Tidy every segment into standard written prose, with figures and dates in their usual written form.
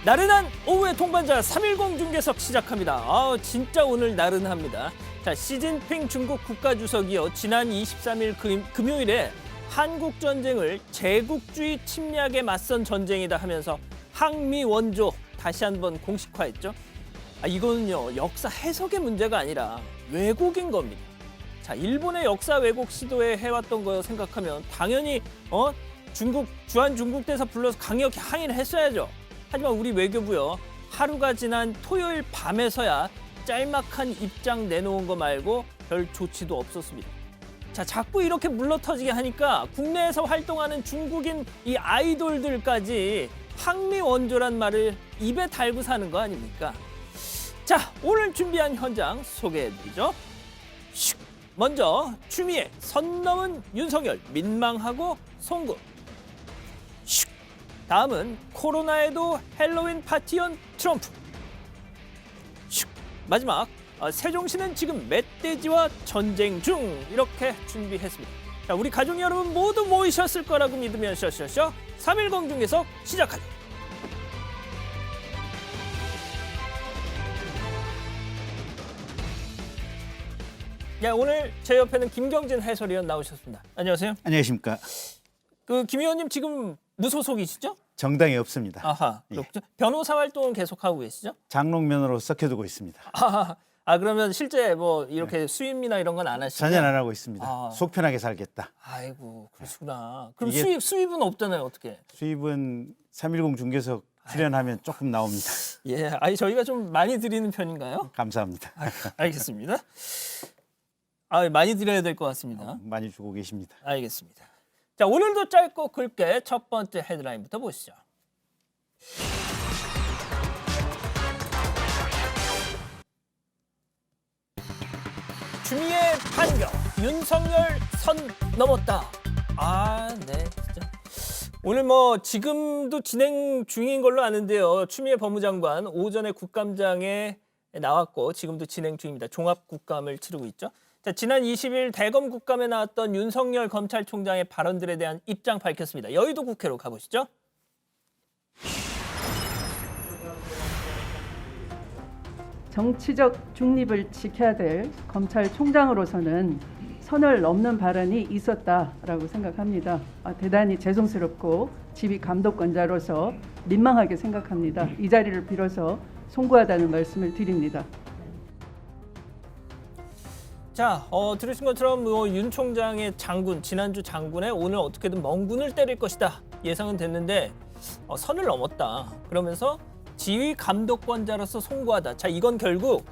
나른한 오후의 동반자 310 중계석 시작합니다. 진짜 오늘 나른합니다. 자, 시진핑 중국 국가주석이요. 지난 23일 금요일에 한국 전쟁을 제국주의 침략에 맞선 전쟁이다 하면서 항미 원조 다시 한번 공식화했죠. 이거는요, 역사 해석의 문제가 아니라 왜곡인 겁니다. 자, 일본의 역사 왜곡 시도에 해왔던 거 생각하면 당연히 주한 중국 대사 불러서 강력히 항의를 했어야죠. 하지만 우리 외교부요, 하루가 지난 토요일 밤에서야 짤막한 입장 내놓은 거 말고 별 조치도 없었습니다. 자, 자꾸 이렇게 물러터지게 하니까 국내에서 활동하는 중국인 이 아이돌들까지 항미 원조란 말을 입에 달고 사는 거 아닙니까? 자, 오늘 준비한 현장 소개해드리죠. 먼저 추미애 선 넘은 윤석열 민망하고 송구. 다음은 코로나에도 헬로윈 파티연 트럼프. 마지막 세종시는 지금 멧돼지와 전쟁 중. 이렇게 준비했습니다. 자, 우리 가족 여러분 모두 모이셨을 거라고 믿으면 셔셔셔 310 중에서 시작하죠. 야, 오늘 제 옆에는 김경진 해설위원 나오셨습니다. 안녕하세요. 안녕하십니까. 김 의원님 지금 무소속이시죠? 정당이 없습니다. 아하, 그렇죠. 변호사 활동은 계속하고 계시죠? 장롱면허로 썩혀두고 있습니다. 그러면 실제 뭐 이렇게 수임이나 이런 건 안 하시죠? 전혀 안 하고 있습니다. 속 편하게 살겠다. 아이고, 그러시구나. 그럼 이게 수입은 없잖아요, 어떻게? 수입은 310 중계석 출연하면 조금 나옵니다. 예, 저희가 좀 많이 드리는 편인가요? 감사합니다. 알겠습니다. 많이 드려야 될 것 같습니다. 많이 주고 계십니다. 알겠습니다. 자, 오늘도 짧고 굵게 첫 번째 헤드라인부터 보시죠. 추미애 판결, 윤석열 선 넘었다. 네, 진짜. 오늘 지금도 진행 중인 걸로 아는데요. 추미애 법무장관 오전에 국감장에 나왔고 지금도 진행 중입니다. 종합국감을 치르고 있죠. 자, 지난 20일 대검 국감에 나왔던 윤석열 검찰총장의 발언들에 대한 입장 밝혔습니다. 여의도 국회로 가보시죠. 정치적 중립을 지켜야 될 검찰총장으로서는 선을 넘는 발언이 있었다라고 생각합니다. 대단히 죄송스럽고 지휘 감독권자로서 민망하게 생각합니다. 이 자리를 빌어서 송구하다는 말씀을 드립니다. 자, 들으신 것처럼 윤 총장의 장군, 지난주 장군에 오늘 어떻게든 멍군을 때릴 것이다 예상은 됐는데 선을 넘었다. 그러면서 지휘 감독권자로서 송구하다. 자, 이건 결국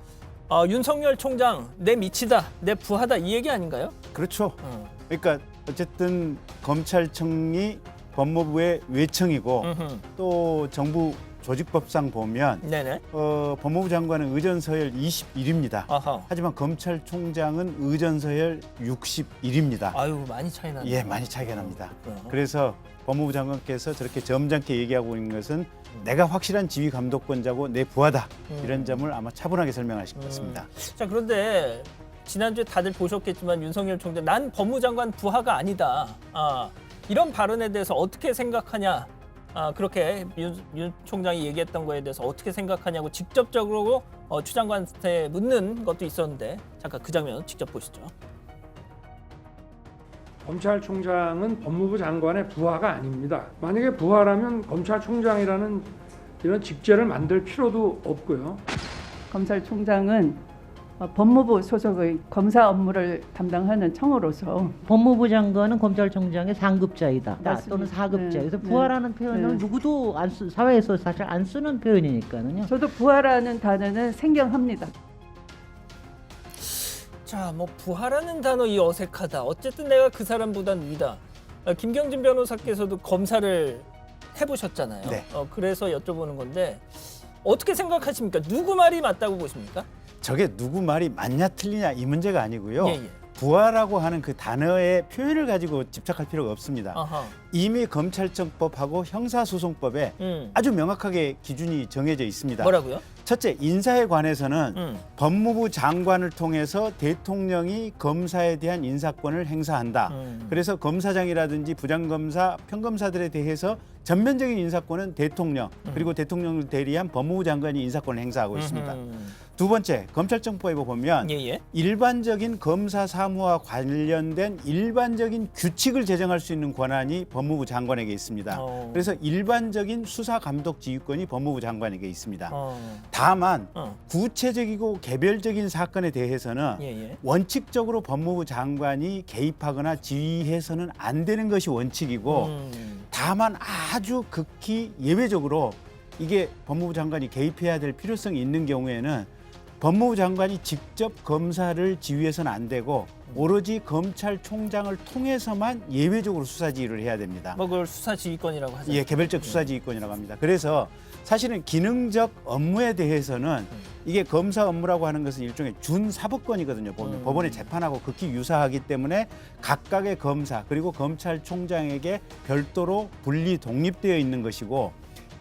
윤석열 총장 내 미치다, 내 부하다 이 얘기 아닌가요? 그렇죠. 그러니까 어쨌든 검찰청이 법무부의 외청이고 또 정부 조직법상 보면 네네. 법무부 장관은 의전서열 21입니다. 하지만 검찰총장은 의전서열 61입니다. 아유, 많이 차이 나네요. 예, 많이 차이가 납니다. 그래서 법무부 장관께서 저렇게 점잖게 얘기하고 있는 것은 내가 확실한 지휘 감독권자고 내 부하다. 이런 점을 아마 차분하게 설명하실 것 같습니다. 자, 그런데 지난주에 다들 보셨겠지만 윤석열 총장 난 법무장관 부하가 아니다. 이런 발언에 대해서 어떻게 생각하냐. 그렇게 윤 총장이 얘기했던 거에 대해서 어떻게 생각하냐고 직접적으로 추 장관한테 묻는 것도 있었는데 잠깐 그 장면 직접 보시죠. 검찰총장은 법무부 장관의 부하가 아닙니다. 만약에 부하라면 검찰총장이라는 이런 직제를 만들 필요도 없고요. 검찰총장은 법무부 소속의 검사 업무를 담당하는 청으로서 법무부 장관은 검찰총장의 상급자이다 또는 맞습니다. 4급자. 네. 그래서 부하라는 표현을 누구도 사회에서 사실 안 쓰는 표현이니까요. 저도 부하라는 단어는 생경합니다. 자, 부하라는 단어 이 어색하다. 어쨌든 내가 그 사람보단 위다. 김경진 변호사께서도 검사를 해보셨잖아요. 네. 그래서 여쭤보는 건데 어떻게 생각하십니까? 누구 말이 맞다고 보십니까? 저게 누구 말이 맞냐 틀리냐 이 문제가 아니고요. 예. 부하라고 하는 그 단어의 표현을 가지고 집착할 필요가 없습니다. 아하. 이미 검찰청법하고 형사소송법에 아주 명확하게 기준이 정해져 있습니다. 뭐라고요? 첫째, 인사에 관해서는 법무부 장관을 통해서 대통령이 검사에 대한 인사권을 행사한다. 그래서 검사장이라든지 부장검사, 평검사들에 대해서 전면적인 인사권은 대통령 그리고 대통령을 대리한 법무부 장관이 인사권을 행사하고 있습니다. 두 번째, 검찰청법에 보면 예예. 일반적인 검사 사무와 관련된 일반적인 규칙을 제정할 수 있는 권한이 법무부 장관에게 있습니다. 그래서 일반적인 수사 감독 지휘권이 법무부 장관에게 있습니다. 다만 구체적이고 개별적인 사건에 대해서는 예예. 원칙적으로 법무부 장관이 개입하거나 지휘해서는 안 되는 것이 원칙이고 다만 아주 극히 예외적으로 이게 법무부 장관이 개입해야 될 필요성이 있는 경우에는 법무부 장관이 직접 검사를 지휘해서는 안 되고 오로지 검찰총장을 통해서만 예외적으로 수사 지휘를 해야 됩니다. 뭐 그걸 수사 지휘권이라고 하죠. 예, 개별적 수사 지휘권이라고 합니다. 그래서 사실은 기능적 업무에 대해서는 이게 검사 업무라고 하는 것은 일종의 준사법권이거든요. 보면 법원의 재판하고 극히 유사하기 때문에 각각의 검사 그리고 검찰총장에게 별도로 분리 독립되어 있는 것이고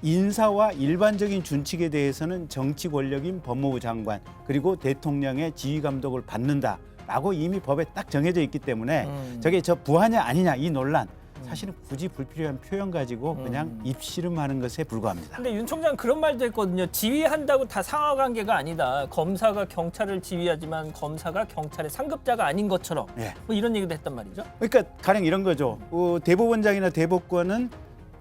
인사와 일반적인 준칙에 대해서는 정치 권력인 법무부 장관 그리고 대통령의 지휘 감독을 받는다라고 이미 법에 딱 정해져 있기 때문에 저게 저 부하냐 아니냐 이 논란 사실은 굳이 불필요한 표현 가지고 그냥 입씨름하는 것에 불과합니다. 근데 윤 총장 그런 말도 했거든요. 지휘한다고 다 상하 관계가 아니다. 검사가 경찰을 지휘하지만 검사가 경찰의 상급자가 아닌 것처럼 예. 뭐 이런 얘기도 했단 말이죠. 그러니까 가령 이런 거죠. 대법원장이나 대법관은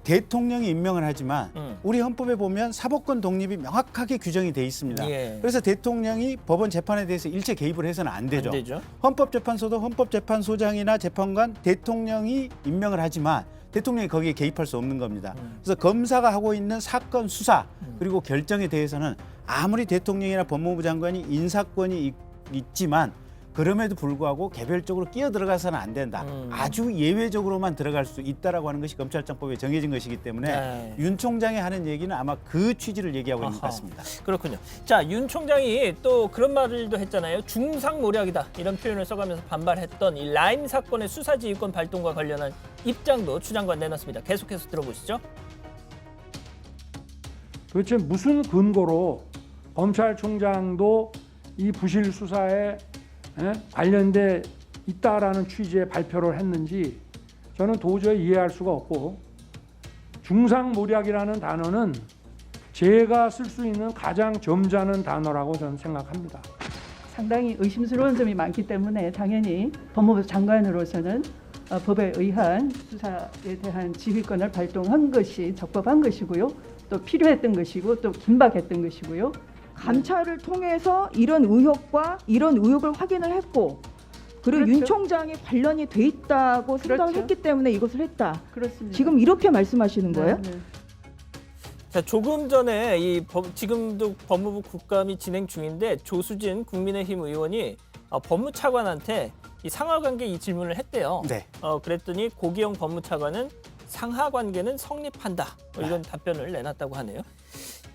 대통령이 임명을 하지만 우리 헌법에 보면 사법권 독립이 명확하게 규정이 돼 있습니다. 예. 그래서 대통령이 법원 재판에 대해서 일체 개입을 해서는 안 되죠. 안 되죠. 헌법재판소도 헌법재판소장이나 재판관 대통령이 임명을 하지만 대통령이 거기에 개입할 수 없는 겁니다. 그래서 검사가 하고 있는 사건 수사 그리고 결정에 대해서는 아무리 대통령이나 법무부 장관이 인사권이 있지만 그럼에도 불구하고 개별적으로 끼어 들어가서는 안 된다. 아주 예외적으로만 들어갈 수 있다라고 하는 것이 검찰청법에 정해진 것이기 때문에 네. 윤 총장이 하는 얘기는 아마 그 취지를 얘기하고 있는 것 아하. 같습니다. 그렇군요. 자, 윤 총장이 또 그런 말도 했잖아요. 중상모략이다 이런 표현을 써가면서 반발했던 이 라임 사건의 수사지휘권 발동과 관련한 입장도 추 장관 내놨습니다. 계속해서 들어보시죠. 도대체 무슨 근거로 검찰총장도 이 부실 수사에 관련돼 있다라는 취지의 발표를 했는지 저는 도저히 이해할 수가 없고 중상모략이라는 단어는 제가 쓸 수 있는 가장 점잖은 단어라고 저는 생각합니다. 상당히 의심스러운 점이 많기 때문에 당연히 법무부 장관으로서는 법에 의한 수사에 대한 지휘권을 발동한 것이 적법한 것이고요. 또 필요했던 것이고 또 긴박했던 것이고요. 감찰을 통해서 이런 의혹과 이런 의혹을 확인을 했고 그리고 그렇죠. 윤 총장이 관련이 돼 있다고 생각을 그렇죠. 했기 때문에 이것을 했다. 그렇습니다. 지금 이렇게 말씀하시는 거예요? 네, 네. 자, 조금 전에 지금도 법무부 국감이 진행 중인데 조수진 국민의힘 의원이 법무차관한테 이 상하관계 이 질문을 했대요. 네. 그랬더니 고기영 법무차관은 상하관계는 성립한다. 이런 답변을 내놨다고 하네요.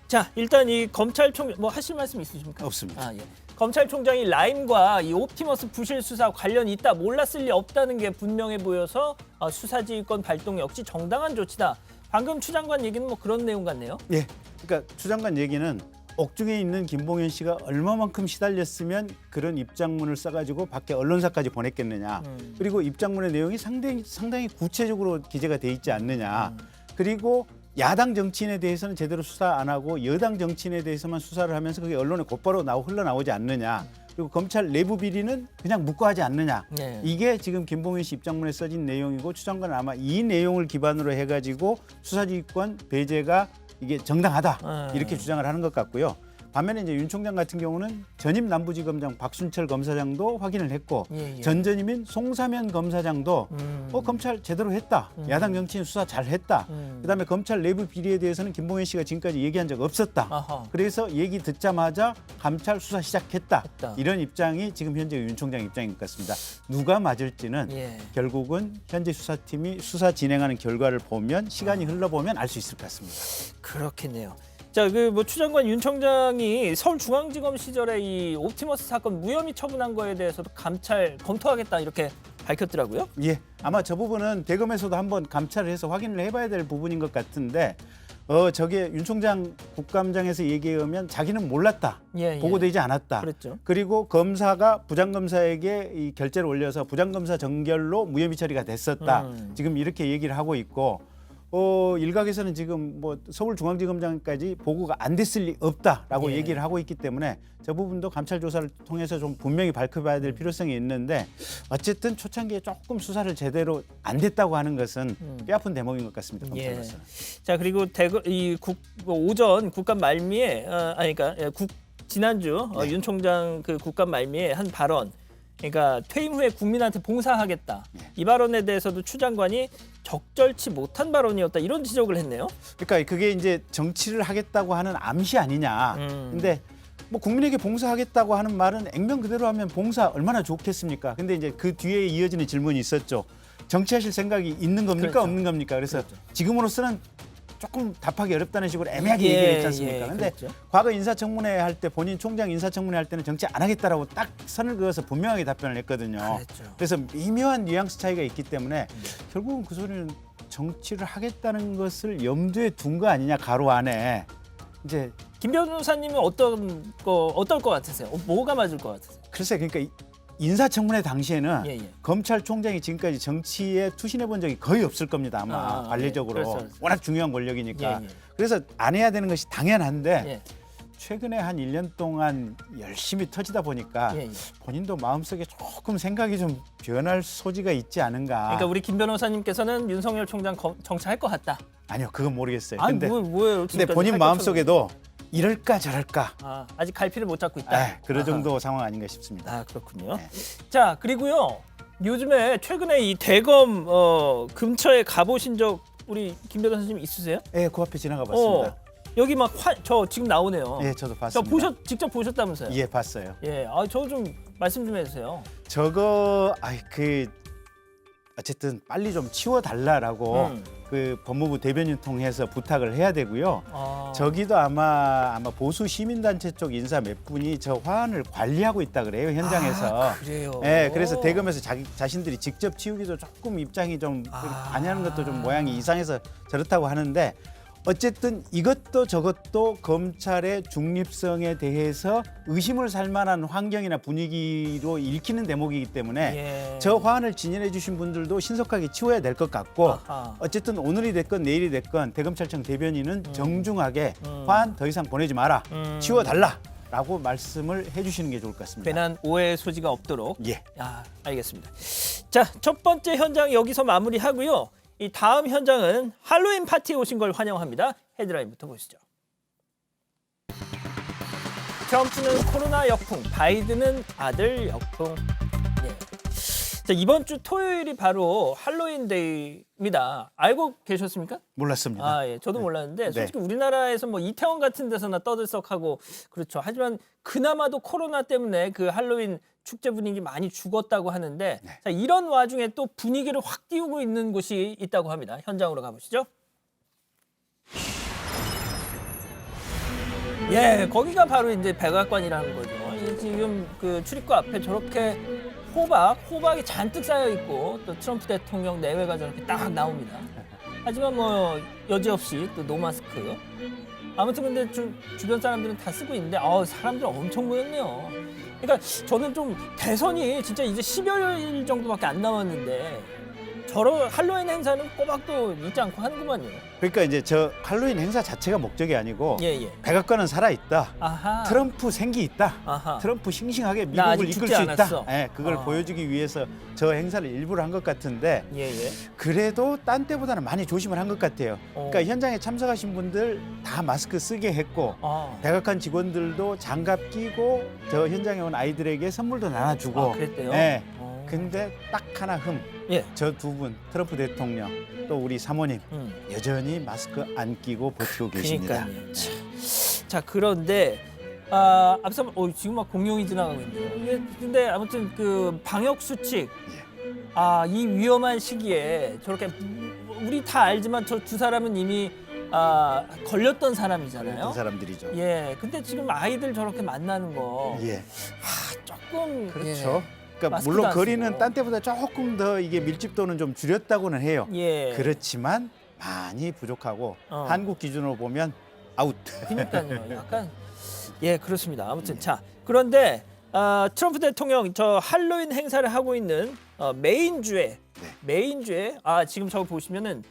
자, 일단 이 검찰총 뭐 하실 말씀 있으십니까? 없습니다. 예. 검찰총장이 라임과 이 옵티머스 부실 수사 관련이 있다 몰랐을 리 없다는 게 분명해 보여서 수사지휘권 발동 역시 정당한 조치다. 방금 추 장관 얘기는 뭐 그런 내용 같네요. 예, 그러니까 추 장관 얘기는 옥중에 있는 김봉현 씨가 얼마만큼 시달렸으면 그런 입장문을 써가지고 밖에 언론사까지 보냈겠느냐. 그리고 입장문의 내용이 상당히 구체적으로 기재가 돼 있지 않느냐. 그리고 야당 정치인에 대해서는 제대로 수사 안 하고 여당 정치인에 대해서만 수사를 하면서 그게 언론에 곧바로 흘러나오지 않느냐. 그리고 검찰 내부 비리는 그냥 묵과하지 않느냐. 네. 이게 지금 김봉현 씨 입장문에 써진 내용이고 추 장관은 아마 이 내용을 기반으로 해가지고 수사지휘권 배제가 이게 정당하다 이렇게 주장을 하는 것 같고요. 반면에 이제 윤 총장 같은 경우는 전임 남부지검장 박순철 검사장도 확인을 했고 예. 전전임인 송사면 검사장도 검찰 제대로 했다. 야당 정치인 수사 잘했다. 그다음에 검찰 내부 비리에 대해서는 김봉현 씨가 지금까지 얘기한 적 없었다. 아하. 그래서 얘기 듣자마자 감찰 수사 시작했다. 했다. 이런 입장이 지금 현재 윤 총장 입장인 것 같습니다. 누가 맞을지는 예. 결국은 현재 수사팀이 수사 진행하는 결과를 보면 시간이 흘러보면 알 수 있을 것 같습니다. 그렇겠네요. 자, 그 뭐 추 장관 윤 청장이 서울중앙지검 시절에 이 옵티머스 사건 무혐의 처분한 거에 대해서도 감찰 검토하겠다 이렇게 밝혔더라고요. 예, 아마 저 부분은 대검에서도 한번 감찰을 해서 확인을 해봐야 될 부분인 것 같은데 저게 윤 총장 국감장에서 얘기하면 자기는 몰랐다, 예. 보고되지 않았다. 그랬죠. 그리고 검사가 부장검사에게 이 결재를 올려서 부장검사 정결로 무혐의 처리가 됐었다. 지금 이렇게 얘기를 하고 있고 일각에서는 지금 뭐 서울중앙지검장까지 보고가 안 됐을 리 없다라고 예. 얘기를 하고 있기 때문에 저 부분도 감찰 조사를 통해서 좀 분명히 밝혀봐야 될 필요성이 있는데 어쨌든 초창기에 조금 수사를 제대로 안 됐다고 하는 것은 뼈아픈 대목인 것 같습니다. 예. 검찰로서. 자, 그리고 오전 국감 말미에 지난주 윤 총장 그 국감 말미에 한 발언. 그러니까 퇴임 후에 국민한테 봉사하겠다. 이 발언에 대해서도 추 장관이 적절치 못한 발언이었다. 이런 지적을 했네요. 그러니까 그게 이제 정치를 하겠다고 하는 암시 아니냐. 근데 뭐 국민에게 봉사하겠다고 하는 말은 액면 그대로 하면 봉사 얼마나 좋겠습니까? 근데 이제 그 뒤에 이어지는 질문이 있었죠. 정치하실 생각이 있는 겁니까? 그렇죠. 없는 겁니까? 그래서 지금으로서는 조금 답하기 어렵다는 식으로 애매하게 예, 얘기를 했지 않습니까? 예, 근데 그렇죠. 과거 인사청문회 할 때 본인 총장 인사청문회 할 때는 정치 안 하겠다라고 딱 선을 그어서 분명하게 답변을 했거든요. 그랬죠. 그래서 미묘한 뉘앙스 차이가 있기 때문에 결국은 그 소리는 정치를 하겠다는 것을 염두에 둔 거 아니냐, 가로 안에. 이제 김 변호사님은 어떨 것 같으세요? 뭐가 맞을 것 같으세요? 글쎄, 그러니까 인사청문회 당시에는 예. 검찰총장이 지금까지 정치에 투신해 본 적이 거의 없을 겁니다. 아마 관례적으로. 그렇죠. 워낙 중요한 권력이니까. 예. 그래서 안 해야 되는 것이 당연한데 예. 최근에 한 1년 동안 열심히 터지다 보니까 예. 본인도 마음속에 조금 생각이 좀 변할 소지가 있지 않은가. 그러니까 우리 김 변호사님께서는 윤석열 총장 정치할 것 같다. 아니요, 그건 모르겠어요. 아니, 근데, 뭐예요? 근데 지금까지 본인 할 마음속에도 이럴까 저럴까. 아직 갈피를 못 잡고 있다. 그런 정도 상황 아닌가 싶습니다. 아, 그렇군요. 네. 자, 그리고요. 요즘에 최근에 이 대검 근처에 가보신 적 우리 김 변호사님 있으세요? 예, 그 앞에 지나가 봤습니다. 여기 막 저 지금 나오네요. 예, 저도 저 봤습니다. 직접 보셨다면서요? 예, 봤어요. 예. 저 좀 말씀 좀 해주세요. 저거 어쨌든 빨리 좀 치워달라라고 그 법무부 대변인 통해서 부탁을 해야 되고요. 저기도 아마 보수 시민단체 쪽 인사 몇 분이 저 화환을 관리하고 있다 그래요, 현장에서. 그래요. 예, 그래서 대검에서 자신들이 직접 치우기도 조금 입장이 좀 관여하는 것도 좀 모양이 이상해서 저렇다고 하는데 어쨌든 이것도 저것도 검찰의 중립성에 대해서 의심을 살 만한 환경이나 분위기로 읽히는 대목이기 때문에 저 화환을 진열해 주신 분들도 신속하게 치워야 될 것 같고 어쨌든 오늘이 됐건 내일이 됐건 대검찰청 대변인은 정중하게 화환 더 이상 보내지 마라, 치워달라 라고 말씀을 해주시는 게 좋을 것 같습니다. 괜한 오해 소지가 없도록. 예. 알겠습니다. 자, 첫 번째 현장 여기서 마무리하고요. 이 다음 현장은 할로윈 파티에 오신 걸 환영합니다. 헤드라인부터 보시죠. 트럼프는 코로나 역풍, 바이든은 아들 역풍. 자, 이번 주 토요일이 바로 할로윈데이입니다. 알고 계셨습니까? 몰랐습니다. 예, 저도 몰랐는데 네. 솔직히 우리나라에서 뭐 이태원 같은 데서나 떠들썩하고 그렇죠. 하지만 그나마도 코로나 때문에 그 할로윈 축제 분위기 많이 죽었다고 하는데 자, 이런 와중에 또 분위기를 확 띄우고 있는 곳이 있다고 합니다. 현장으로 가보시죠. 예, 거기가 바로 이제 백악관이라는 거죠. 지금 그 출입구 앞에 저렇게 호박이 잔뜩 쌓여 있고 또 트럼프 대통령 내외가 저렇게 딱 나옵니다. 하지만 뭐 여지없이 또 노마스크. 아무튼 근데 주변 사람들은 다 쓰고 있는데 사람들 엄청 모였네요. 그러니까 저는 좀 대선이 진짜 이제 10여일 정도밖에 안 남았는데 저런 할로윈 행사는 꼬박도 잊지 않고 하는구만요. 그러니까 이제 저 할로윈 행사 자체가 목적이 아니고 예. 백악관은 살아있다. 아하. 트럼프 생기 있다. 아하. 트럼프 싱싱하게 나 아직 미국을 이끌 죽지 수 않았어. 있다. 예, 그걸 보여주기 위해서 저 행사를 일부러 한 것 같은데 예. 그래도 딴 때보다는 많이 조심을 한 것 같아요. 그러니까 현장에 참석하신 분들 다 마스크 쓰게 했고 백악관 직원들도 장갑 끼고 저 현장에 온 아이들에게 선물도 나눠주고 그랬대요? 예. 근데 딱 하나 예. 저 두 분 트럼프 대통령 또 우리 사모님 여전히 마스크 안 끼고 버티고 계십니다. 그러니까요. 자, 그런데 앞서 지금 막 공룡이 지나가고 있네요. 근데 아무튼 그 방역 수칙 이 위험한 시기에 저렇게 우리 다 알지만 저 두 사람은 이미 걸렸던 사람이잖아요. 어떤 사람들이죠. 예, 근데 지금 아이들 저렇게 만나는 거 예. 조금 그렇죠. 그러니까 마스크도 물론 안 거리는 쓰고. 딴 때보다 조금 더 이게 밀집도는 좀 줄였다고는 해요. 예. 그렇지만 많이 부족하고 어. 한국 기준으로 보면 아웃. 그러니까요. 약간 예 그렇습니다. 아무튼 자 그런데 트럼프 대통령 저 할로윈 행사를 하고 있는 메인주에 네. 메인주에 지금 저거 보시면은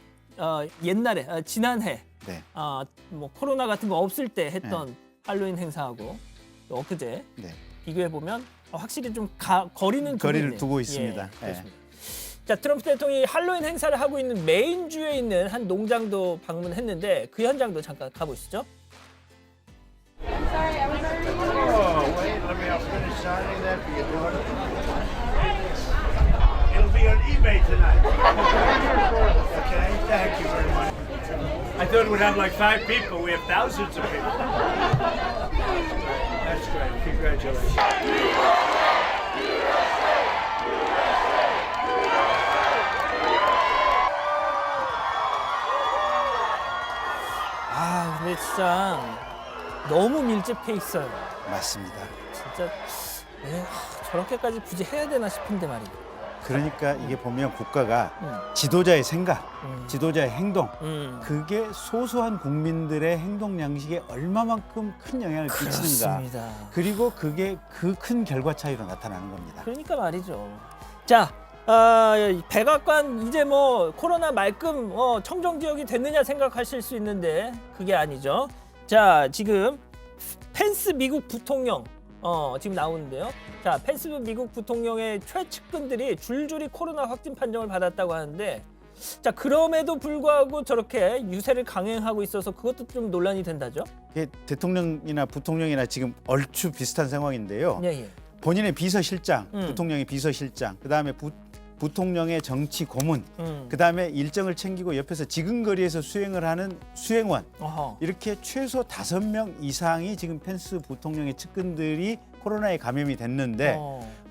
옛날에 지난해 네. 뭐 코로나 같은 거 없을 때 했던 할로윈 행사하고 엊그제 네. 비교해 보면 확실히 좀 거리는 거리를 있네요. 두고 있습니다. 예, 예. 그렇습니다. 자 트럼프 대통령이 할로윈 행사를 하고 있는 메인주에 있는 한 농장도 방문했는데 그 현장도 잠깐 가보시죠. It'll be on eBay tonight. Okay, thank you very much. I thought we'd have like 5 people. We have thousands of people. That's great. Congratulations. 근데 진짜 너무 밀집해 있어요. 맞습니다. 진짜 저렇게까지 굳이 해야 되나 싶은데 말이죠. 그러니까 이게 보면 국가가 지도자의 생각, 지도자의 행동, 그게 소소한 국민들의 행동 양식에 얼마만큼 큰 영향을 끼치는가. 그렇습니다. 그리고 그게 그 큰 결과 차이로 나타나는 겁니다. 그러니까 말이죠. 자, 백악관 이제 뭐 코로나 말끔 청정 지역이 됐느냐 생각하실 수 있는데 그게 아니죠. 자, 지금 펜스 미국 부통령 지금 나오는데요. 자, 펜스 미국 부통령의 최측근들이 줄줄이 코로나 확진 판정을 받았다고 하는데 자, 그럼에도 불구하고 저렇게 유세를 강행하고 있어서 그것도 좀 논란이 된다죠. 이게 대통령이나 부통령이나 지금 얼추 비슷한 상황인데요. 예, 예. 본인의 비서실장, 음. 부통령의 비서실장, 그다음에 부통령의 정치 고문, 음. 그다음에 일정을 챙기고 옆에서 지근거리에서 수행을 하는 수행원, 어허. 이렇게 최소 5명 이상이 지금 펜스 부통령의 측근들이 코로나에 감염이 됐는데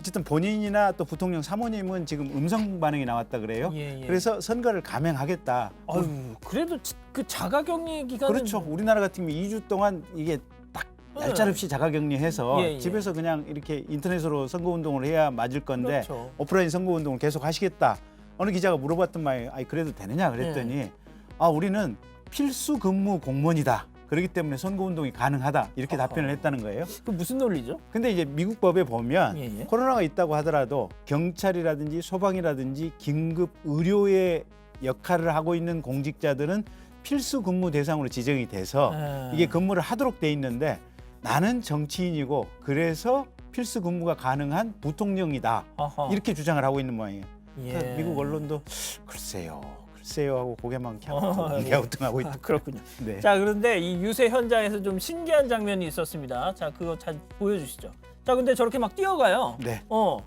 어쨌든 본인이나 또 부통령 사모님은 지금 음성 반응이 나왔다 그래요. 예, 예. 그래서 선거를 감행하겠다. 아유, 그래도 그 자가격리 기간은 그렇죠. 우리나라 같은 경우 2주 동안 이게 딱 얄짤없이 자가격리해서 예, 예. 집에서 그냥 이렇게 인터넷으로 선거운동을 해야 맞을 건데 그렇죠. 오프라인 선거운동을 계속 하시겠다. 어느 기자가 물어봤던 말이 그래도 되느냐 그랬더니 예. 우리는 필수 근무 공무원이다. 그렇기 때문에 선거운동이 가능하다. 이렇게 어허. 답변을 했다는 거예요. 그 무슨 논리죠? 근데 이제 미국 법에 보면 예, 예. 코로나가 있다고 하더라도 경찰이라든지 소방이라든지 긴급 의료의 역할을 하고 있는 공직자들은 필수 근무 대상으로 지정이 돼서 이게 근무를 하도록 돼 있는데 나는 정치인이고 그래서 필수 근무가 가능한 부통령이다. 어허. 이렇게 주장을 하고 있는 모양이에요. 예. 그러니까 미국 언론도 글쎄요 하고 고개만 예. 갸우뚱하고 있다. 그렇군요. 네. 자, 그런데 이 유세 현장에서 좀 신기한 장면이 있었습니다. 자, 그거 잘 보여주시죠. 자, 근데 저렇게 막 뛰어가요. 네. 뭐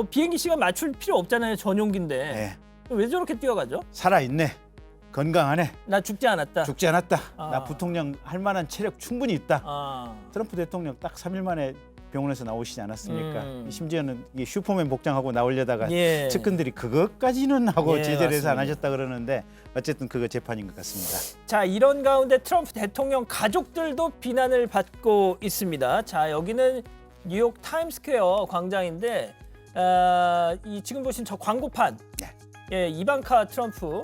비행기 시간 맞출 필요 없잖아요. 전용기인데. 네. 왜 저렇게 뛰어가죠? 살아있네. 건강하네. 나 죽지 않았다. 죽지 않았다. 아. 나 부통령 할 만한 체력 충분히 있다. 아, 트럼프 대통령 딱 3일 만에 병원에서 나오시지 않았습니까? 심지어는 이게 슈퍼맨 복장하고 나오려다가 예. 측근들이 그것까지는 하고 예, 제재를 해서 안 맞습니다. 하셨다 그러는데 어쨌든 그거 재판인 것 같습니다. 자, 이런 가운데 트럼프 대통령 가족들도 비난을 받고 있습니다. 자, 여기는 뉴욕 타임스퀘어 광장인데 이 지금 보신 저 광고판, 네. 예, 이방카 트럼프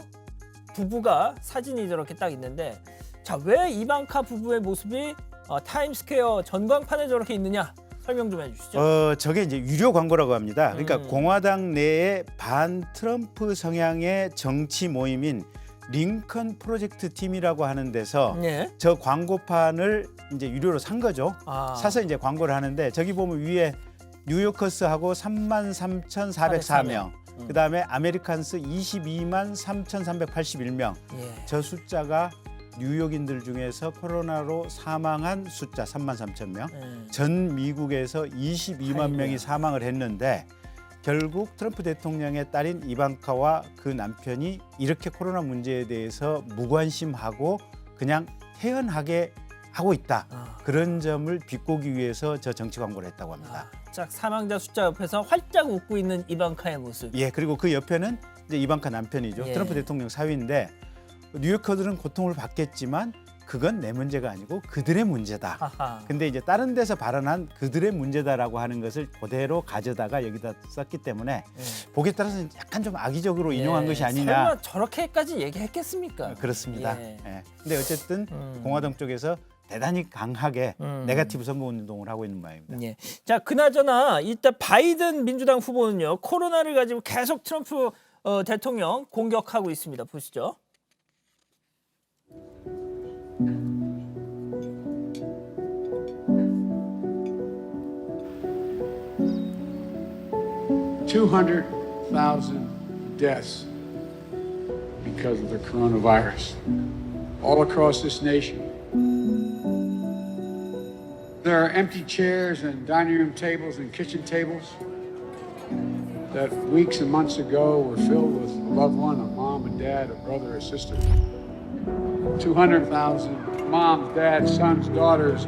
부부가 사진이 저렇게 딱 있는데, 자, 왜 이방카 부부의 모습이 타임스퀘어 전광판에 저렇게 있느냐 설명 좀 해주시죠. 저게 이제 유료 광고라고 합니다. 그러니까 공화당 내에 반 트럼프 성향의 정치 모임인 링컨 프로젝트 팀이라고 하는 데서 네. 저 광고판을 이제 유료로 산 거죠. 아. 사서 이제 광고를 하는데 저기 보면 위에 뉴요커스하고 33,404명, 그다음에 아메리칸스 223,381명. 예. 저 숫자가 뉴욕인들 중에서 코로나로 사망한 숫자 33,000명. 전 미국에서 22만 아이고야. 명이 사망을 했는데 결국 트럼프 대통령의 딸인 이방카와 그 남편이 이렇게 코로나 문제에 대해서 무관심하고 그냥 태연하게 하고 있다. 아. 그런 점을 비꼬기 위해서 저 정치 광고를 했다고 합니다. 짝 사망자 숫자 옆에서 활짝 웃고 있는 이방카의 모습. 예, 그리고 그 옆에는 이제 이방카 남편이죠. 예. 트럼프 대통령 사위인데 뉴요커들은 고통을 받겠지만 그건 내 문제가 아니고 그들의 문제다. 하하. 근데 이제 다른 데서 발언한 그들의 문제다라고 하는 것을 그대로 가져다가 여기다 썼기 때문에 보기에 따라서는 약간 좀 악의적으로 인용한 예, 것이 아니냐. 설마 저렇게까지 얘기했겠습니까? 그렇습니다. 예. 예. 근데 어쨌든 공화당 쪽에서 대단히 강하게 네거티브 선거 운동을 하고 있는 모양입니다. 예. 자, 그나저나 일단 바이든 민주당 후보는요. 코로나를 가지고 계속 트럼프 대통령 공격하고 있습니다. 보시죠. $200,000 deaths because of the coronavirus all across this nation. There are empty chairs and dining room tables and kitchen tables that weeks and months ago were filled with a loved one, a mom and dad, a brother or sister. 200,000 moms, dads, sons, daughters,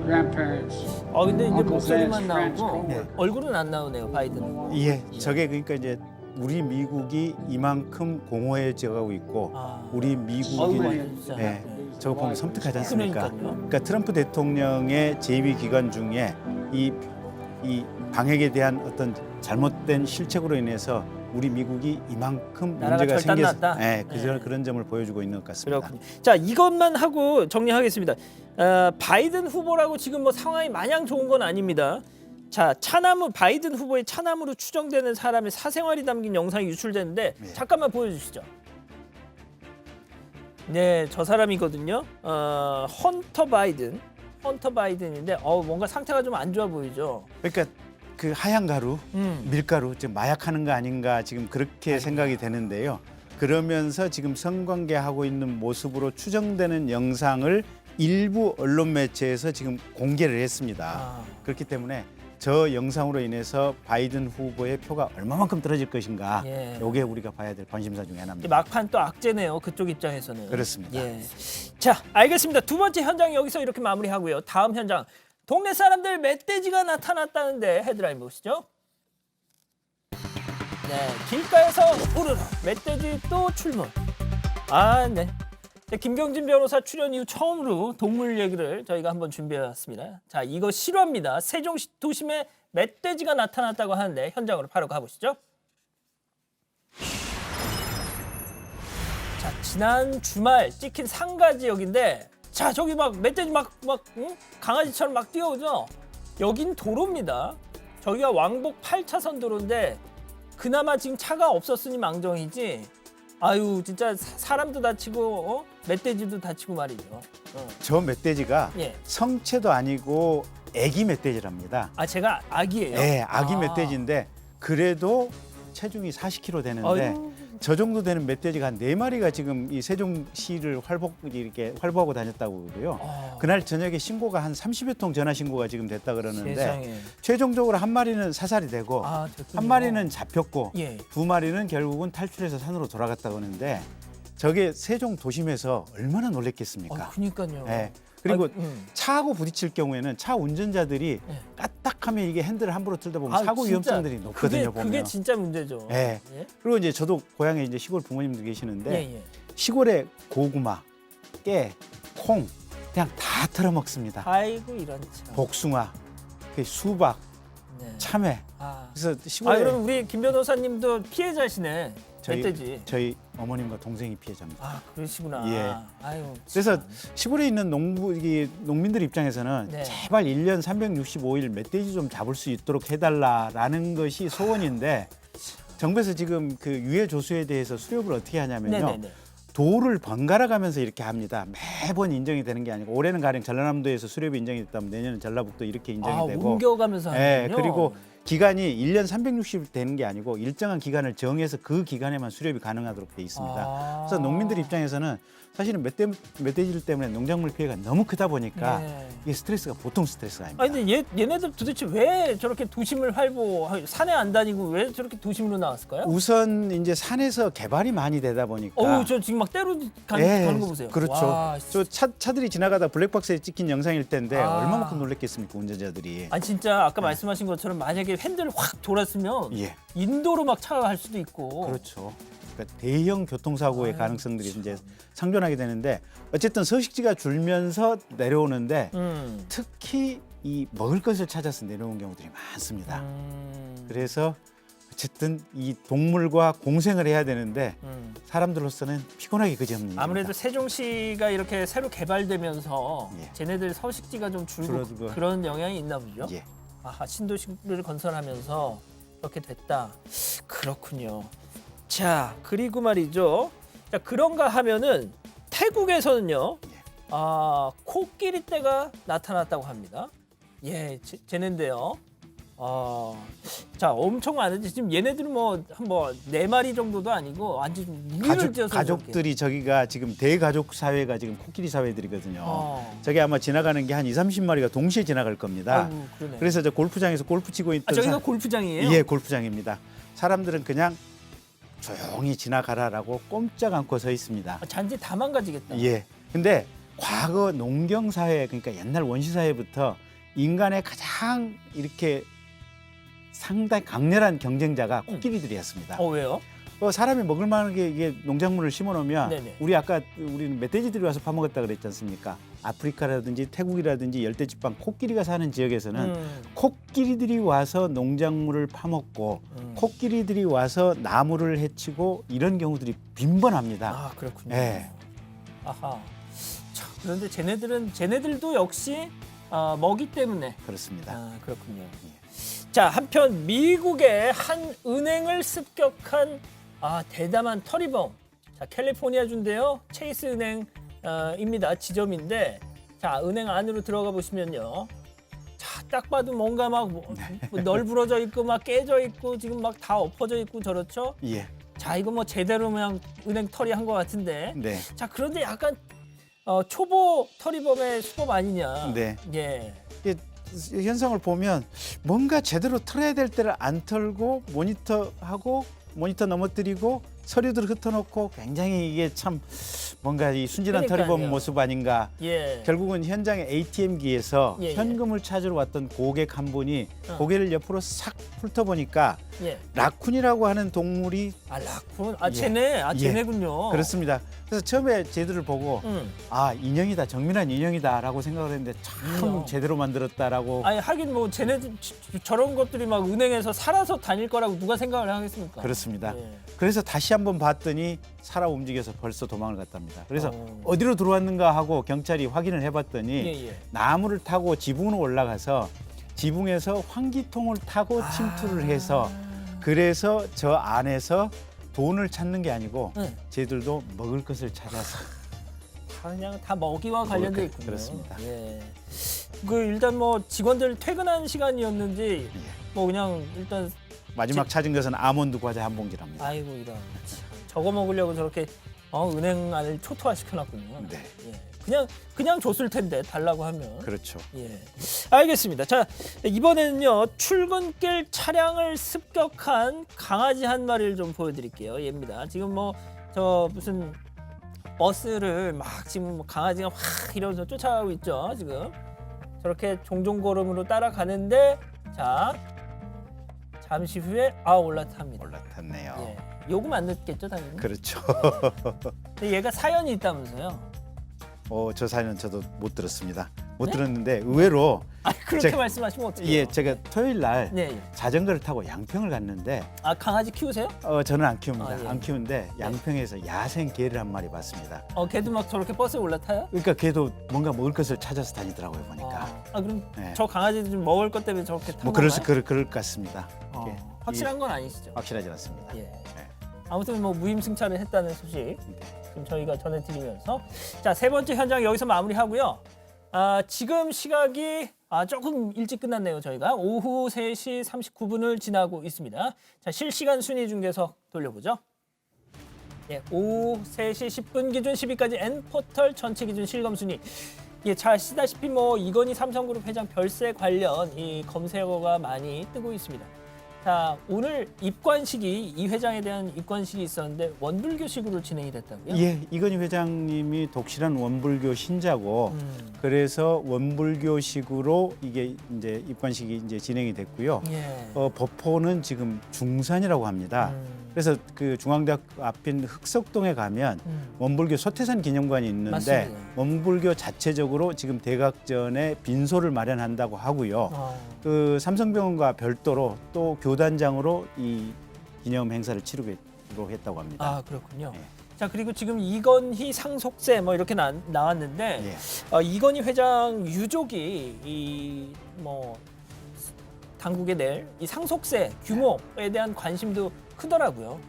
grandparents. 근데 이제 Uncles, 목소리만 aunts, friends, 나오고 coworkers. 얼굴은 안 나오네요. 바이든은. 예, 저게 그러니까 이제 우리 미국이 이만큼 공허해져 가고 있고 우리 미국이 진짜. 예, 저거 보면 섬뜩하지 않습니까? 그러니까요. 그러니까 트럼프 대통령의 재위 기간 중에 이 방역에 대한 어떤 잘못된 실책으로 인해서 우리 미국이 이만큼 나라가 문제가 생겨서 절단났다? 예, 네. 그런 점을 보여주고 있는 것 같습니다. 그렇군요. 자, 이것만 하고 정리하겠습니다. 바이든 후보라고 지금 뭐 상황이 마냥 좋은 건 아닙니다. 자, 바이든 후보의 차남으로 추정되는 사람의 사생활이 담긴 영상이 유출됐는데 잠깐만 보여주시죠. 네, 저 사람이거든요. 헌터 바이든인데 뭔가 상태가 좀 안 좋아 보이죠. 그러니까 그 하얀 가루, 밀가루, 지금 마약하는 거 아닌가 지금 그렇게 생각이 되는데요. 그러면서 지금 성관계하고 있는 모습으로 추정되는 영상을 일부 언론 매체에서 지금 공개를 했습니다. 그렇기 때문에 저 영상으로 인해서 바이든 후보의 표가 얼마만큼 떨어질 것인가, 예. 요게 우리가 봐야 될 관심사 중에 하나입니다. 막판 또 악재네요. 그쪽 입장에서는. 그렇습니다. 예. 자, 알겠습니다. 두 번째 현장 여기서 이렇게 마무리하고요. 다음 현장. 동네 사람들 멧돼지가 나타났다는데 헤드라인 보시죠. 네, 길가에서 우르르 멧돼지 또 출몰. 네. 김경진 변호사 출연 이후 처음으로 동물 얘기를 저희가 한번 준비해왔습니다. 자, 이거 실화입니다. 세종시 도심에 멧돼지가 나타났다고 하는데 현장으로 바로 가보시죠. 자, 지난 주말 찍힌 상가 지역인데, 자, 저기 막 멧돼지 강아지처럼 막 뛰어오죠. 여긴 도로입니다. 저기가 왕복 8차선 도로인데 그나마 지금 차가 없었으니 망정이지. 아유, 진짜 사람도 다치고 멧돼지도 다치고 말이죠. 저 멧돼지가 예. 성체도 아니고 애기 멧돼지랍니다. 제가 아기예요. 네, 아기 멧돼지인데 그래도 체중이 40kg 되는데 아유. 저 정도 되는 멧돼지가 한 4마리가 지금 이 세종시를 활보하고 다녔다고 그러고요. 그날 저녁에 신고가 한 30여 통 전화 신고가 지금 됐다 그러는데 세상에. 최종적으로 한 마리는 사살이 되고 됐군요. 한 마리는 잡혔고 예. 두 마리는 결국은 탈출해서 산으로 돌아갔다고 하는데 저게 세종 도심에서 얼마나 놀랬겠습니까? 그러니까요. 네. 그리고 음. 차하고 부딪힐 경우에는 차 운전자들이 네. 까딱하면 이게 핸들을 함부로 틀다 보면 사고 진짜. 위험성들이 높거든요. 그게 보면. 진짜 문제죠. 네. 예? 그리고 이제 저도 고향에 이제 시골 부모님도 계시는데 예. 시골에 고구마, 깨, 콩 그냥 다 털어 먹습니다. 아이고 이런 참. 복숭아, 그 수박, 네. 참외. 아. 그래서 시골에 그럼 우리 김 변호사님도 피해자시네. 멧돼지. 저희 어머님과 동생이 피해자입니다. 그러시구나. 예. 아유. 그래서 참. 시골에 있는 농민들 입장에서는 네. 제발 1년 365일 멧돼지 좀 잡을 수 있도록 해달라라는 것이 소원인데 정부에서 지금 그 유해 조수에 대해서 수렵을 어떻게 하냐면요. 네네네. 도를 번갈아 가면서 이렇게 합니다. 매번 인정이 되는 게 아니고 올해는 가령 전라남도에서 수렵이 인정이 됐다면 내년은 전라북도 이렇게 인정이 되고 옮겨가면서 예, 하는군요. 그리고 기간이 1년 360일 되는 게 아니고 일정한 기간을 정해서 그 기간에만 수렵이 가능하도록 돼 있습니다. 그래서 농민들 입장에서는 사실은 멧돼지들 때문에 농작물 피해가 너무 크다 보니까 네. 이게 스트레스가 보통 스트레스가 아닙니다. 근데 얘네들 도대체 왜 저렇게 도심을 산에 안 다니고 왜 저렇게 도심으로 나왔을까요? 우선 이제 산에서 개발이 많이 되다 보니까 저 지금 막 때로 예, 가는 거 보세요. 그렇죠. 와, 저 차들이 지나가다 블랙박스에 찍힌 영상일 텐데 아. 얼마만큼 놀랬겠습니까 운전자들이. 진짜 아까 말씀하신 것처럼 만약에 핸들을 확 돌았으면 예, 인도로 막 차가 갈 수도 있고. 그렇죠. 그러니까 대형 교통사고의 가능성들이 이제 상존하게 되는데 어쨌든 서식지가 줄면서 내려오는데 특히 이 먹을 것을 찾아서 내려온 경우들이 많습니다. 그래서 어쨌든 이 동물과 공생을 해야 되는데 사람들로서는 피곤하기 그지없는 아무래도 일입니다. 세종시가 이렇게 새로 개발되면서 예. 쟤네들 서식지가 좀 줄고 줄어들고. 그런 영향이 있나 보죠. 예. 아하, 신도시를 건설하면서 그렇게 됐다. 그렇군요. 자, 그리고 말이죠. 자, 그런가 하면은 태국에서는요. 코끼리 떼가 나타났다고 합니다. 예, 쟤네인데요. 자, 엄청 많은데 지금 얘네들은 뭐 한 4마리 정도도 아니고 완전 무리를 지어서 가족들이 저기가 지금 대가족 사회가 지금 코끼리 사회들이거든요. 어. 저게 아마 지나가는 게 한 2-30마리가 동시에 지나갈 겁니다. 아이고, 그러네. 그래서 저 골프장에서 골프 치고 있던 저기가 골프장이에요? 예, 골프장입니다. 사람들은 그냥 조용히 지나가라라고 꼼짝 않고 서 있습니다. 잔디 다 망가지겠다. 예. 근데 과거 농경 사회 그러니까 옛날 원시 사회부터 인간의 가장 이렇게 상당히 강렬한 경쟁자가 코끼리들이었습니다. 왜요? 사람이 먹을 만한 게 이게 농작물을 심어 놓으면 네네. 우리는 멧돼지들이 와서 파먹었다 그랬지 않습니까? 아프리카라든지 태국이라든지 열대지방 코끼리가 사는 지역에서는 코끼리들이 와서 농작물을 파먹고 코끼리들이 와서 나무를 해치고 이런 경우들이 빈번합니다. 아, 그렇군요. 예. 아하. 자, 그런데 쟤네들도 역시 먹이 때문에. 그렇습니다. 아, 그렇군요. 자, 한편 미국의 한 은행을 습격한 대담한 터리범. 자, 캘리포니아주인데요. 체이스 은행입니다. 지점인데, 자, 은행 안으로 들어가 보시면요. 자, 딱 봐도 뭔가 막 널브러져 있고 막 깨져 있고 지금 막 다 엎어져 있고 저렇죠. 예. 자, 이거 뭐 제대로 그냥 은행 털이 한 것 같은데. 네. 자, 그런데 약간 초보 터리범의 수법 아니냐. 네. 예. 이게 현상을 보면 뭔가 제대로 털어야 될 때를 안 털고 모니터하고 모니터 넘어뜨리고 서류들을 흩어놓고 굉장히 이게 참 뭔가 이 순진한 그러니까요. 터리범 모습 아닌가. 예. 결국은 현장의 ATM기에서 예, 예. 현금을 찾으러 왔던 고객 한 분이 고개를 옆으로 싹 훑어보니까 예. 라쿤이라고 하는 동물이 라쿤? 예. 쟤네. 예. 쟤네군요. 그렇습니다. 그래서 처음에 쟤들을 보고 인형이다, 정밀한 인형이다라고 생각을 했는데 참 인형. 제대로 만들었다라고. 아니, 하긴 뭐 쟤네들 저런 것들이 막 은행에서 살아서 다닐 거라고 누가 생각을 하겠습니까? 그렇습니다. 예. 그래서 다시 한번 봤더니 살아 움직여서 벌써 도망을 갔답니다. 그래서 어. 어디로 들어왔는가 하고 경찰이 확인을 해봤더니 예. 나무를 타고 지붕으로 올라가서 지붕에서 환기통을 타고 침투를 해서 그래서 저 안에서 돈을 찾는 게 아니고 네. 쟤들도 먹을 것을 찾아서 그냥 다 먹이와 관련돼 있군요. 그렇습니다. 예. 일단 뭐 직원들 퇴근한 시간이었는지 뭐 그냥 일단 마지막 찾은 것은 아몬드 과자 한 봉지랍니다. 아이고 이런 참, 저거 먹으려고 저렇게 은행 안을 초토화 시켜놨군요. 네. 예. 그냥 줬을 텐데 달라고 하면. 그렇죠. 예. 알겠습니다. 자, 이번에는요 출근길 차량을 습격한 강아지 한 마리를 좀 보여드릴게요. 얘입니다. 지금 뭐 저 무슨 버스를 막 지금 뭐 강아지가 확 이러면서 쫓아가고 있죠. 지금 저렇게 종종 걸음으로 따라가는데 자 잠시 후에 올라탑니다. 올라탔네요. 예. 요금 안 늦겠죠, 당연히. 그렇죠. 근데 얘가 사연이 있다면서요? 저 사연은 저도 못 들었습니다. 못 네? 들었는데 의외로 그렇게 제가- 말씀하시면 어떡해요? 예, 제가 토요일 날 네, 예. 자전거를 타고 양평을 갔는데 강아지 키우세요? 저는 안 키웁니다. 예. 안 키우는데 양평에서 야생 개를 한 마리 봤습니다. 걔도 막 저렇게 버스에 올라타요? 그러니까 걔도 뭔가 먹을 것을 찾아서 다니더라고요 보니까. 그럼 네. 저 강아지도 좀 먹을 것 때문에 저렇게 탄 뭐 건가요? 그럴 것 같습니다. 이게 확실한 건 아니시죠? 확실하지 않습니다. 예. 네. 아무튼 뭐 무임승차를 했다는 소식 지금 저희가 전해드리면서 자, 세 번째 현장 여기서 마무리하고요. 지금 시각이 조금 일찍 끝났네요. 저희가 오후 3시 39분을 지나고 있습니다. 자, 실시간 순위 중계석 돌려보죠. 예, 오후 3시 10분 기준 10위까지 N포털 전체 기준 실검 순위. 예, 잘 아시다시피 뭐 이건희 삼성그룹 회장 별세 관련 이 검색어가 많이 뜨고 있습니다. 자, 오늘 입관식이 이 회장에 대한 입관식이 있었는데 원불교식으로 진행이 됐다고요? 예, 이건희 회장님이 독실한 원불교 신자고 그래서 원불교식으로 이게 이제 입관식이 이제 진행이 됐고요. 예. 법호는 지금 중산이라고 합니다. 그래서 그 중앙대학 앞인 흑석동에 가면 원불교 소태산 기념관이 있는데 맞습니다. 원불교 자체적으로 지금 대각전에 빈소를 마련한다고 하고요. 그 삼성병원과 별도로 또 교단장으로 이 기념 행사를 치르기로 했다고 합니다. 아, 그렇군요. 예. 자, 그리고 지금 이건희 상속세 뭐 이렇게 나왔는데 예. 이건희 회장 유족이 이 뭐 당국에 낼 이 상속세 규모에 대한 관심도 크더라고요.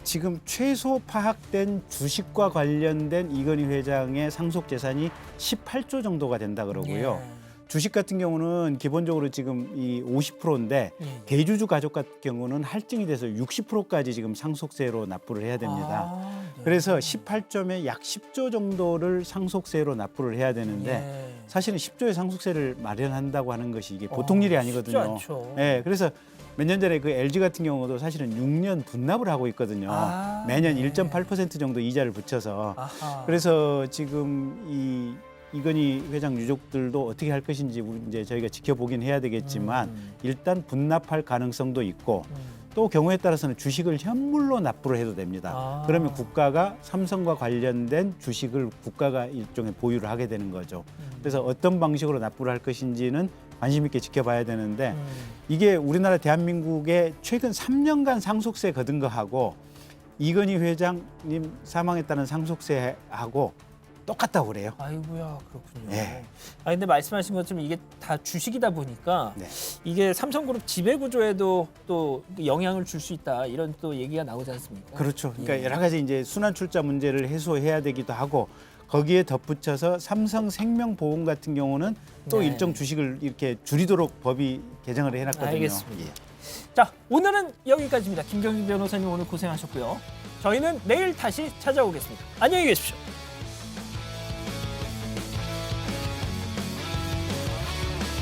지금 최소 파악된 주식과 관련된 이건희 회장의 상속 재산이 18조 정도가 된다 그러고요. 예. 주식 같은 경우는 기본적으로 지금 이 50%인데 예. 대주주 가족 같은 경우는 할증이 돼서 60%까지 지금 상속세로 납부를 해야 됩니다. 아, 네. 그래서 18점에 약 10조 정도를 상속세로 납부를 해야 되는데 예. 사실은 10조의 상속세를 마련한다고 하는 것이 이게 보통 일이 아니거든요. 쉽지 않죠. 예, 그래서 몇 년 전에 그 LG 같은 경우도 사실은 6년 분납을 하고 있거든요. 아, 매년 네. 1.8% 정도 이자를 붙여서. 아하. 그래서 지금 이건희 회장 유족들도 어떻게 할 것인지 이제 저희가 지켜보긴 해야 되겠지만 일단 분납할 가능성도 있고 또 경우에 따라서는 주식을 현물로 납부를 해도 됩니다. 아. 그러면 국가가 삼성과 관련된 주식을 국가가 일종의 보유를 하게 되는 거죠. 그래서 어떤 방식으로 납부를 할 것인지는 관심 있게 지켜봐야 되는데 이게 우리나라 대한민국의 최근 3년간 상속세 거둔 거하고 이건희 회장님 사망했다는 상속세하고 똑같다고 그래요. 아이고야, 그렇군요. 예. 아, 근데 말씀하신 것처럼 이게 다 주식이다 보니까 네. 이게 삼성그룹 지배 구조에도 또 영향을 줄 수 있다, 이런 또 얘기가 나오지 않습니까? 그렇죠. 그러니까 예. 여러 가지 이제 순환 출자 문제를 해소해야 되기도 하고 거기에 덧붙여서 삼성생명보험 같은 경우는 또 네. 일정 주식을 이렇게 줄이도록 법이 개정을 해놨거든요. 알겠습니다. 예. 자, 오늘은 여기까지입니다. 김경진 변호사님 오늘 고생하셨고요. 저희는 내일 다시 찾아오겠습니다. 안녕히 계십시오.